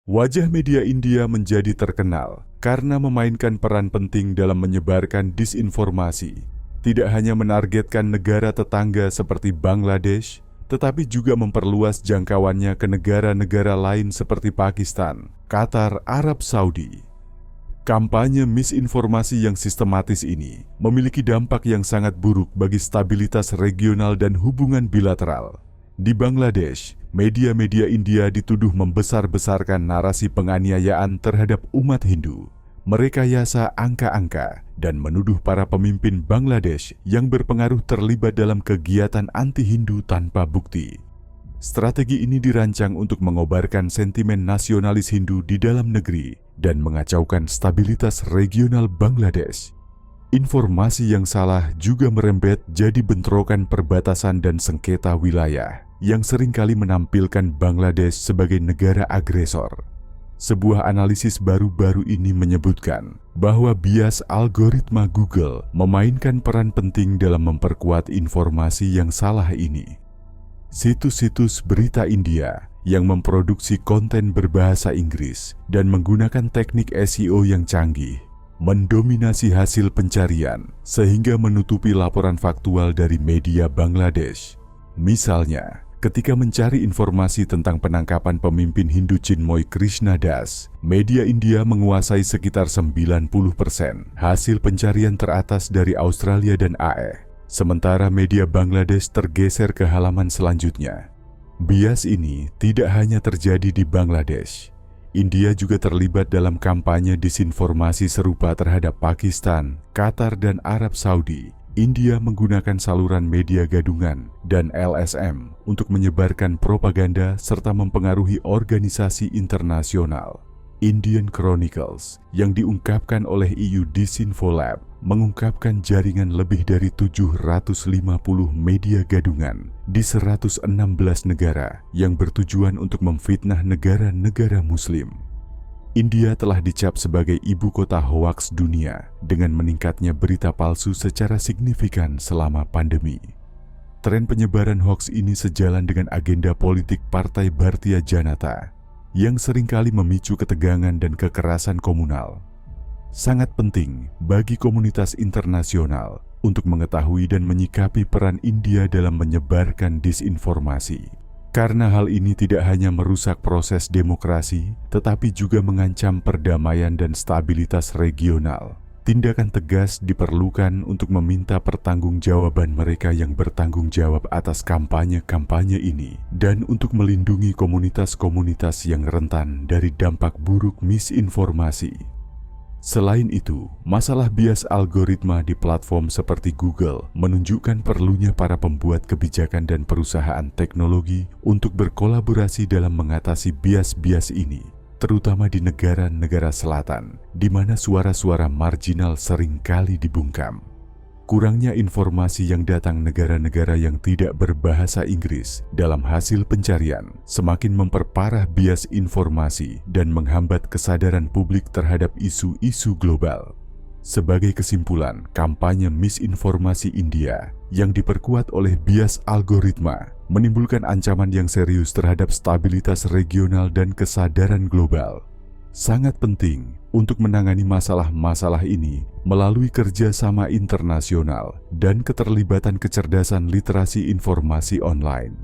Wajah media India menjadi terkenal karena memainkan peran penting dalam menyebarkan disinformasi. Tidak hanya menargetkan negara tetangga seperti Bangladesh, tetapi juga memperluas jangkauannya ke negara-negara lain seperti Pakistan, Qatar, Arab Saudi. Kampanye misinformasi yang sistematis ini memiliki dampak yang sangat buruk bagi stabilitas regional dan hubungan bilateral. Di Bangladesh, media-media India dituduh membesar-besarkan narasi penganiayaan terhadap umat Hindu, merekayasa angka-angka, dan menuduh para pemimpin Bangladesh yang berpengaruh terlibat dalam kegiatan anti-Hindu tanpa bukti. Strategi ini dirancang untuk mengobarkan sentimen nasionalis Hindu di dalam negeri dan mengacaukan stabilitas regional Bangladesh. Informasi yang salah juga merembet jadi bentrokan perbatasan dan sengketa wilayah yang seringkali menampilkan Bangladesh sebagai negara agresor. Sebuah analisis baru-baru ini menyebutkan bahwa bias algoritma Google memainkan peran penting dalam memperkuat informasi yang salah ini. Situs-situs berita India yang memproduksi konten berbahasa Inggris dan menggunakan teknik SEO yang canggih mendominasi hasil pencarian sehingga menutupi laporan faktual dari media Bangladesh. Misalnya, ketika mencari informasi tentang penangkapan pemimpin Hindu Chinmoy Krishna Das, media India menguasai sekitar 90% hasil pencarian teratas dari Australia dan AE. Sementara media Bangladesh tergeser ke halaman selanjutnya. Bias ini tidak hanya terjadi di Bangladesh. India juga terlibat dalam kampanye disinformasi serupa terhadap Pakistan, Qatar, dan Arab Saudi. India menggunakan saluran media gadungan dan LSM untuk menyebarkan propaganda serta mempengaruhi organisasi internasional. Indian Chronicles yang diungkapkan oleh EU Disinfolab mengungkapkan jaringan lebih dari 750 media gadungan di 116 negara yang bertujuan untuk memfitnah negara-negara Muslim. India telah dicap sebagai ibu kota hoaks dunia dengan meningkatnya berita palsu secara signifikan selama pandemi. Tren penyebaran hoaks ini sejalan dengan agenda politik Partai Bharatiya Janata yang seringkali memicu ketegangan dan kekerasan komunal. Sangat penting bagi komunitas internasional untuk mengetahui dan menyikapi peran India dalam menyebarkan disinformasi. Karena hal ini tidak hanya merusak proses demokrasi, tetapi juga mengancam perdamaian dan stabilitas regional. Tindakan tegas diperlukan untuk meminta pertanggungjawaban mereka yang bertanggung jawab atas kampanye-kampanye ini dan untuk melindungi komunitas-komunitas yang rentan dari dampak buruk misinformasi. Selain itu, masalah bias algoritma di platform seperti Google menunjukkan perlunya para pembuat kebijakan dan perusahaan teknologi untuk berkolaborasi dalam mengatasi bias-bias ini, terutama di negara-negara selatan, di mana suara-suara marginal seringkali dibungkam. Kurangnya informasi yang datang negara-negara yang tidak berbahasa Inggris dalam hasil pencarian semakin memperparah bias informasi dan menghambat kesadaran publik terhadap isu-isu global. Sebagai kesimpulan, kampanye misinformasi India yang diperkuat oleh bias algoritma menimbulkan ancaman yang serius terhadap stabilitas regional dan kesadaran global. Sangat penting untuk menangani masalah-masalah ini melalui kerjasama internasional dan keterlibatan kecerdasan literasi informasi online.